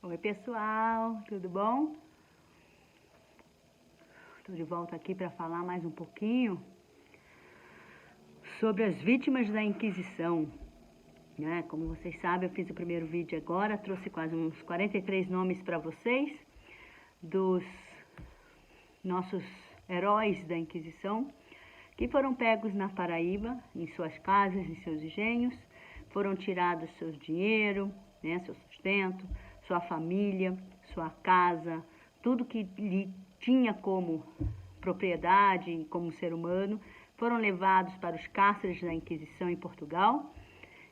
Oi pessoal, tudo bom? Estou de volta aqui para falar mais um pouquinho sobre as vítimas da Inquisição, né? Como vocês sabem, eu fiz o primeiro vídeo agora, trouxe quase uns 43 nomes para vocês dos nossos heróis da Inquisição que foram pegos na Paraíba, em suas casas, em seus engenhos, foram tirados seu dinheiro, né, seu sustento, sua família, sua casa, tudo que lhe tinha como propriedade, como ser humano, foram levados para os cárceres da Inquisição em Portugal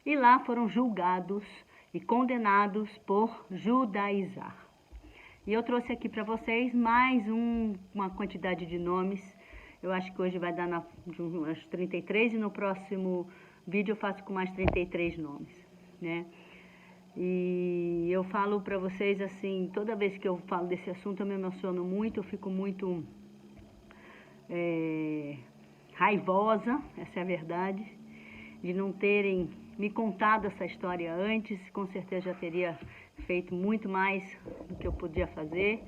e lá foram julgados e condenados por judaizar. E eu trouxe aqui para vocês mais uma quantidade de nomes. Eu acho que hoje vai dar umas 33 e no próximo vídeo eu faço com mais 33 nomes, né? E eu falo para vocês assim, toda vez que eu falo desse assunto eu me emociono muito, eu fico muito raivosa, essa é a verdade, de não terem me contado essa história antes. Com certeza já teria feito muito mais do que eu podia fazer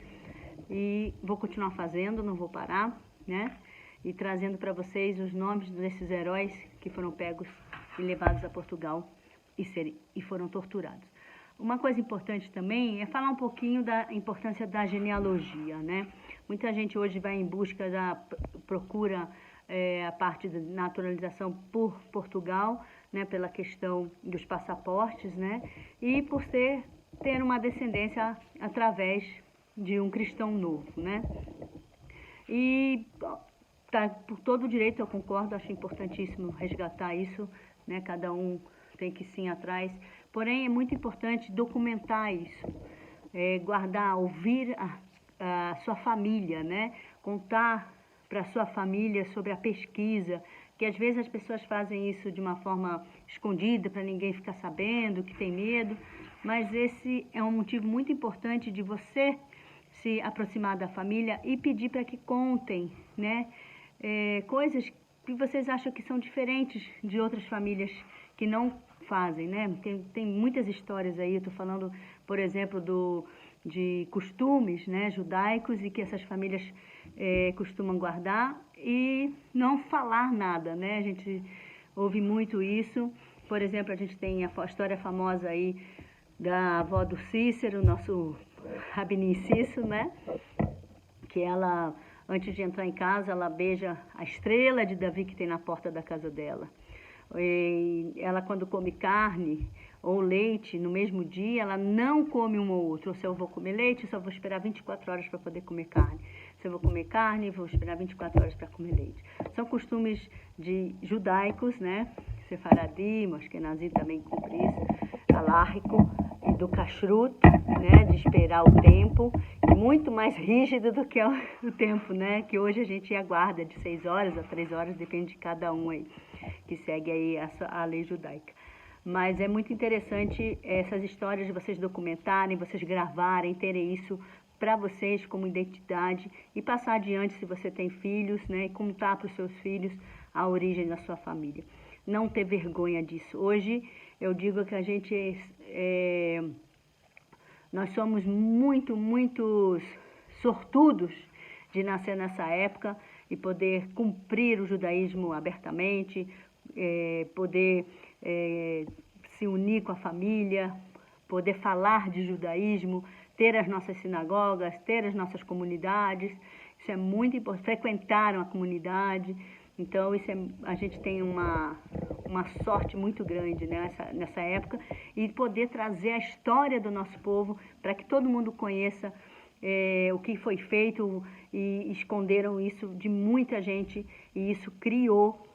e vou continuar fazendo, não vou parar, né? E trazendo para vocês os nomes desses heróis que foram pegos e levados a Portugal e foram torturados. Uma coisa importante também é falar um pouquinho da importância da genealogia, né? Muita gente hoje vai em busca procura a parte da naturalização por Portugal, né? Pela questão dos passaportes, né? E por ter uma descendência através de um cristão novo, né? E tá por todo o direito, eu concordo, acho importantíssimo resgatar isso, né? Cada um tem que sim atrás. Porém, é muito importante documentar isso, guardar, ouvir a sua família, né? Contar para a sua família sobre a pesquisa, que às vezes as pessoas fazem isso de uma forma escondida, para ninguém ficar sabendo, que tem medo, mas esse é um motivo muito importante de você se aproximar da família e pedir para que contem, né? Coisas que vocês acham que são diferentes de outras famílias que não fazem, né? Tem muitas histórias aí, eu estou falando, por exemplo, de costumes, né, judaicos, e que essas famílias costumam guardar e não falar nada, né? A gente ouve muito isso. Por exemplo, a gente tem a história famosa aí da avó do Cícero, nosso Rabinim Cícero, né? Que ela, antes de entrar em casa, ela beija a estrela de Davi que tem na porta da casa dela. E ela, quando come carne ou leite no mesmo dia, ela não come um ou outro. Ou se eu vou comer leite, eu só vou esperar 24 horas para poder comer carne. Se eu vou comer carne, vou esperar 24 horas para comer leite. São costumes judaicos, né? Sefaradim, Ashkenazim também cumpre isso, alárrico, e do kashrut, né? De esperar o tempo, e muito mais rígido do que o tempo, né? Que hoje a gente aguarda de 6 horas a 3 horas, depende de cada um aí, que segue aí a lei judaica. Mas é muito interessante essas histórias de vocês documentarem, vocês gravarem, terem isso para vocês como identidade e passar adiante se você tem filhos, né? E contar para os seus filhos a origem da sua família. Não ter vergonha disso. Hoje eu digo que a gente, nós somos muito sortudos de nascer nessa época e poder cumprir o judaísmo abertamente, poder se unir com a família, poder falar de judaísmo, ter as nossas sinagogas, ter as nossas comunidades. Isso é muito importante, frequentar uma comunidade. Então, a gente tem uma sorte muito grande, né, nessa época, e poder trazer a história do nosso povo para que todo mundo conheça o que foi feito, e esconderam isso de muita gente, e isso criou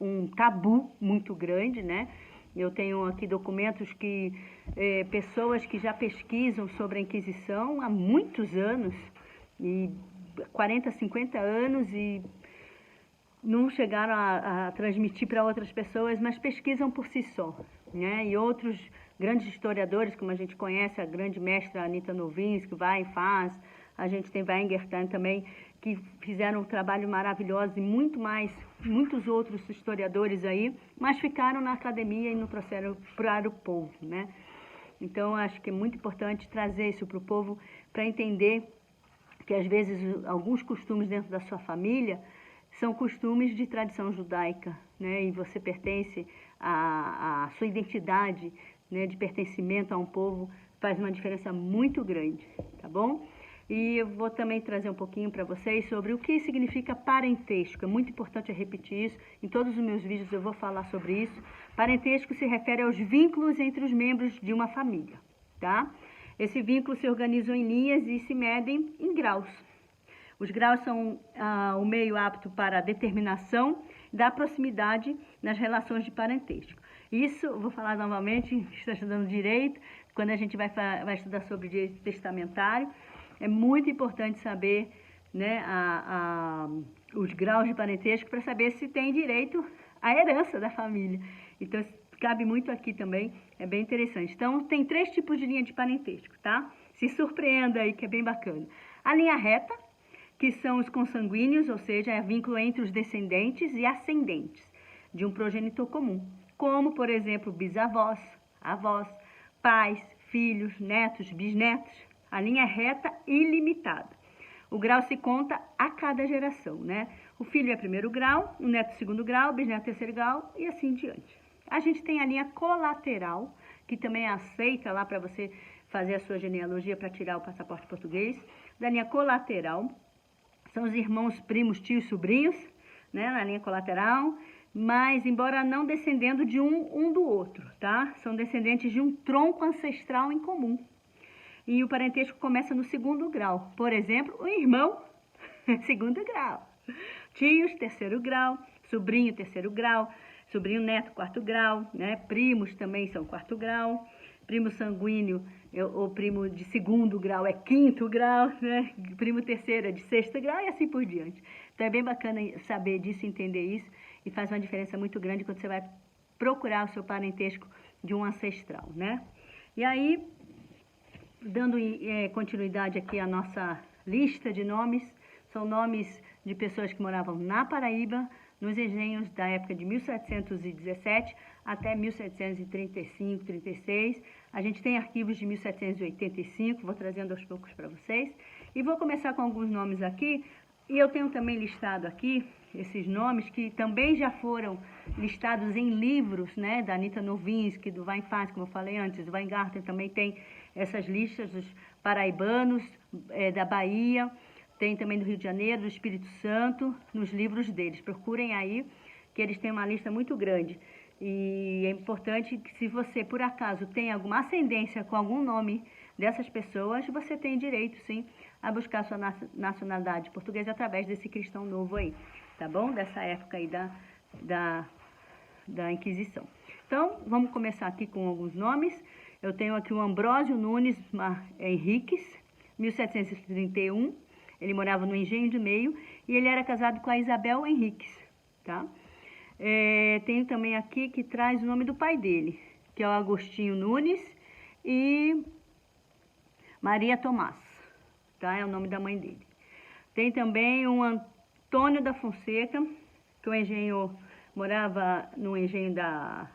um tabu muito grande, né? Eu tenho aqui documentos que pessoas que já pesquisam sobre a Inquisição há muitos anos, e 40, 50 anos, e não chegaram a transmitir para outras pessoas, mas pesquisam por si só, né? E outros grandes historiadores, como a gente conhece, a grande mestra Anita Novinsky, que vai e faz, a gente tem Weigerstein também, que fizeram um trabalho maravilhoso, e muitos outros historiadores aí, mas ficaram na academia e não trouxeram para o povo, né? Então, acho que é muito importante trazer isso para o povo, para entender que, às vezes, alguns costumes dentro da sua família são costumes de tradição judaica, né? E você pertence à sua identidade, né, de pertencimento a um povo, faz uma diferença muito grande, tá bom? E eu vou também trazer um pouquinho para vocês sobre o que significa parentesco. É muito importante eu repetir isso. Em todos os meus vídeos eu vou falar sobre isso. Parentesco se refere aos vínculos entre os membros de uma família, tá? Esse vínculo se organizam em linhas e se medem em graus. Os graus são o meio apto para a determinação da proximidade nas relações de parentesco. Isso, vou falar novamente, está estudando direito, quando a gente vai estudar sobre direito testamentário, é muito importante saber, né, os graus de parentesco para saber se tem direito à herança da família. Então, cabe muito aqui também, é bem interessante. Então, tem 3 tipos de linha de parentesco, tá? Se surpreenda aí, que é bem bacana. A linha reta, que são os consanguíneos, ou seja, é vínculo entre os descendentes e ascendentes de um progenitor comum, como, por exemplo, bisavós, avós, pais, filhos, netos, bisnetos. A linha é reta ilimitada. O grau se conta a cada geração, né? O filho é primeiro grau, o neto segundo grau, o bisneto terceiro grau e assim diante. A gente tem a linha colateral, que também é aceita lá para você fazer a sua genealogia para tirar o passaporte português. Da linha colateral, são os irmãos, primos, tios, sobrinhos, né? Na linha colateral, mas embora não descendendo de um do outro, tá? São descendentes de um tronco ancestral em comum. E o parentesco começa no segundo grau. Por exemplo, o irmão, segundo grau. Tios, terceiro grau. Sobrinho, terceiro grau. Sobrinho neto, quarto grau. Né? Primos também são quarto grau. Primo sanguíneo ou primo de segundo grau é quinto grau. Né? Primo terceiro é de sexto grau e assim por diante. Então é bem bacana saber disso, entender isso. E faz uma diferença muito grande quando você vai procurar o seu parentesco de um ancestral. Né? E aí, dando continuidade aqui à nossa lista de nomes, são nomes de pessoas que moravam na Paraíba, nos engenhos da época de 1717 até 1735, 36. A gente tem arquivos de 1785, vou trazendo aos poucos para vocês. E vou começar com alguns nomes aqui, e eu tenho também listado aqui esses nomes que também já foram listados em livros, né, da Anita Novinsky, do Weinfass, como eu falei antes, o Weingarten também tem essas listas dos paraibanos, da Bahia, tem também do Rio de Janeiro, do Espírito Santo, nos livros deles. Procurem aí, que eles têm uma lista muito grande. E é importante que, se você, por acaso, tem alguma ascendência com algum nome dessas pessoas, você tem direito, sim, a buscar sua nacionalidade portuguesa através desse cristão novo aí, tá bom? Dessa época aí da Inquisição. Então, vamos começar aqui com alguns nomes. Eu tenho aqui o Ambrósio Nunes Henriques, 1731. Ele morava no Engenho do Meio e ele era casado com a Isabel Henriques, tá? Tenho também aqui que traz o nome do pai dele, que é o Agostinho Nunes e Maria Tomás, tá? É o nome da mãe dele. Tem também o Antônio da Fonseca, que morava no engenho da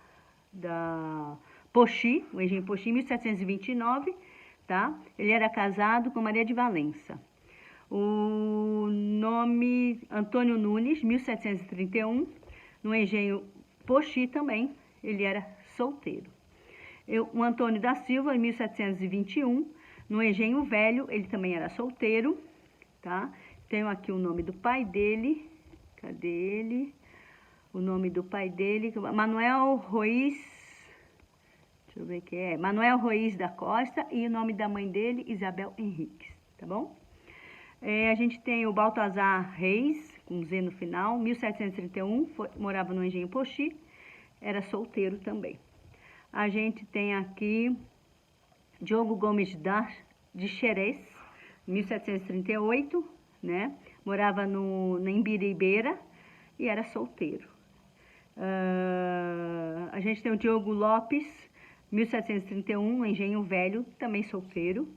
Poxi, o engenho Poxi, em 1729, tá? Ele era casado com Maria de Valença. O nome Antônio Nunes, 1731, no engenho Poxi também, ele era solteiro. O Antônio da Silva, em 1721, no engenho Velho, ele também era solteiro, tá? Tenho aqui o nome do pai dele, cadê ele? O nome do pai dele, Manuel Ruiz, deixa eu ver o que é, Manuel Ruiz da Costa, e o nome da mãe dele, Isabel Henriques, tá bom? A gente tem o Baltazar Reis, com Z no final, 1731, morava no engenho Poxi, era solteiro também. A gente tem aqui Diogo Gomes de Xerez, 1738, né? Morava em Biribeira e era solteiro. A gente tem o Diogo Lopes, 1731, no engenho Velho, também solteiro.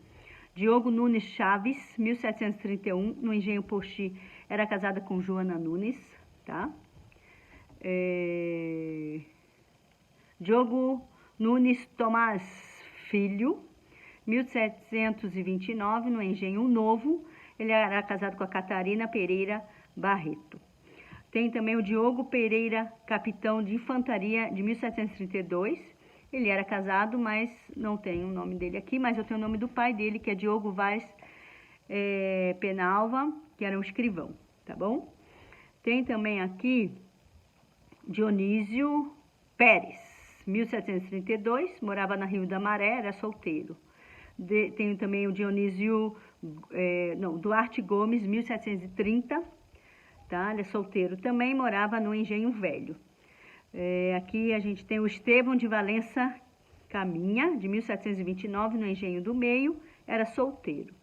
Diogo Nunes Chaves, 1731, no engenho Poxi, era casada com Joana Nunes, tá? Diogo Nunes Tomás Filho, 1729, no Engenho Novo. Ele era casado com a Catarina Pereira Barreto. Tem também o Diogo Pereira, capitão de infantaria, de 1732. Ele era casado, mas não tem o nome dele aqui, mas eu tenho o nome do pai dele, que é Diogo Vaz Penalva, que era um escrivão, tá bom? Tem também aqui Dionísio Pérez, 1732, morava na Rio da Maré, era solteiro. Tenho também o Dionísio Duarte Gomes, 1730, tá? Ele é solteiro também, morava no Engenho Velho. Aqui a gente tem o Estevão de Valença Caminha, de 1729, no Engenho do Meio, era solteiro.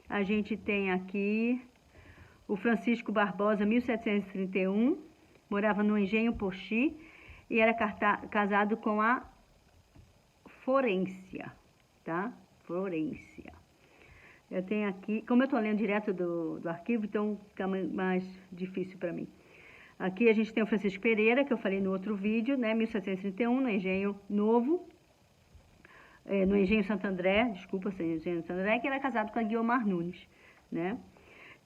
A gente tem aqui o Francisco Barbosa, 1731, morava no Engenho Poxi e era casado com a Florência, tá? Florência. Eu tenho aqui, como eu estou lendo direto do arquivo, então fica mais difícil para mim. Aqui a gente tem o Francisco Pereira, que eu falei no outro vídeo, né? 1731, no Engenho Novo, no Engenho Santo André, desculpa, Engenho Santo André, que era casado com a Guiomar Nunes, né?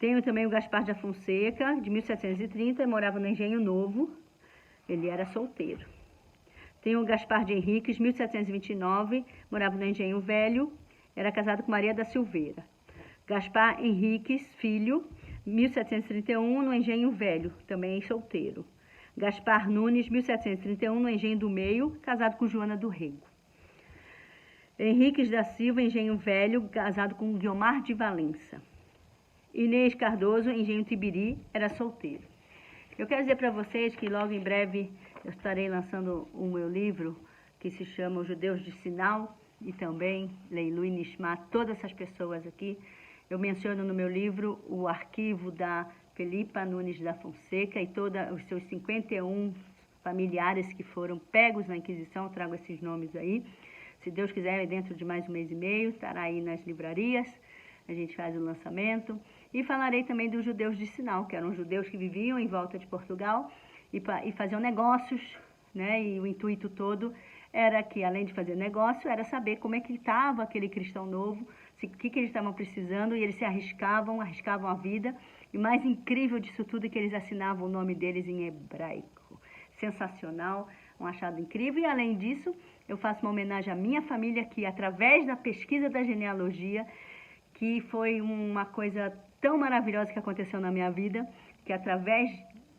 Tenho também o Gaspar de Afonseca, de 1730, morava no Engenho Novo, ele era solteiro. Tenho o Gaspar de Henriques, 1729, morava no Engenho Velho, era casado com Maria da Silveira. Gaspar Henriques, filho, 1731, no Engenho Velho, também solteiro. Gaspar Nunes, 1731, no Engenho do Meio, casado com Joana do Rego. Henriques da Silva, Engenho Velho, casado com Guiomar de Valença. Inês Cardoso, Engenho Tibiri, era solteiro. Eu quero dizer para vocês que logo em breve eu estarei lançando o meu livro, que se chama Os Judeus de Sinal, e também Leilu Nishmat, todas essas pessoas aqui. Eu menciono no meu livro o arquivo da Felipa Nunes da Fonseca e todos os seus 51 familiares que foram pegos na Inquisição, eu trago esses nomes aí. Se Deus quiser, dentro de mais um mês e meio, estará aí nas livrarias, a gente faz o lançamento. E falarei também dos judeus de Sinal, que eram judeus que viviam em volta de Portugal e faziam negócios, né? E o intuito todo era que, além de fazer negócio, era saber como é que estava aquele cristão novo, o que eles estavam precisando, e eles se arriscavam a vida. E o mais incrível disso tudo é que eles assinavam o nome deles em hebraico. Sensacional, um achado incrível. E, além disso, eu faço uma homenagem à minha família, que, através da pesquisa da genealogia, que foi uma coisa tão maravilhosa que aconteceu na minha vida, que através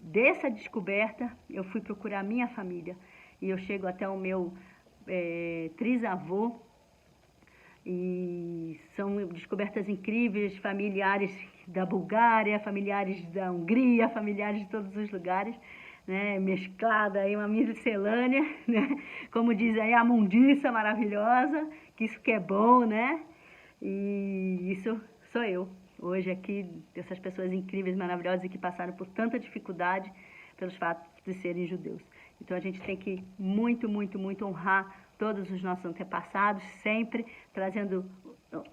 dessa descoberta eu fui procurar a minha família. E eu chego até o meu trisavô, e são descobertas incríveis, familiares da Bulgária, familiares da Hungria, familiares de todos os lugares, né? Mesclada aí, uma miscelânea, né? Como diz aí, a mundiça maravilhosa, que isso que é bom, né? E isso sou eu, hoje aqui, dessas pessoas incríveis, maravilhosas e que passaram por tanta dificuldade pelos fatos de serem judeus. Então a gente tem que muito, muito, muito honrar todos os nossos antepassados, sempre trazendo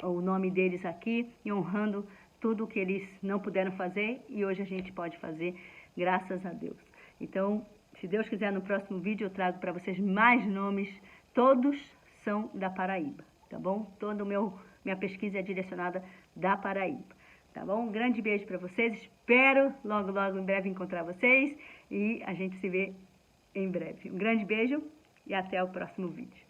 o nome deles aqui e honrando tudo o que eles não puderam fazer e hoje a gente pode fazer, graças a Deus. Então, se Deus quiser, no próximo vídeo eu trago para vocês mais nomes, todos são da Paraíba, tá bom? Toda minha pesquisa é direcionada da Paraíba, tá bom? Um grande beijo para vocês, espero logo, logo em breve encontrar vocês e a gente se vê em breve. Um grande beijo e até o próximo vídeo.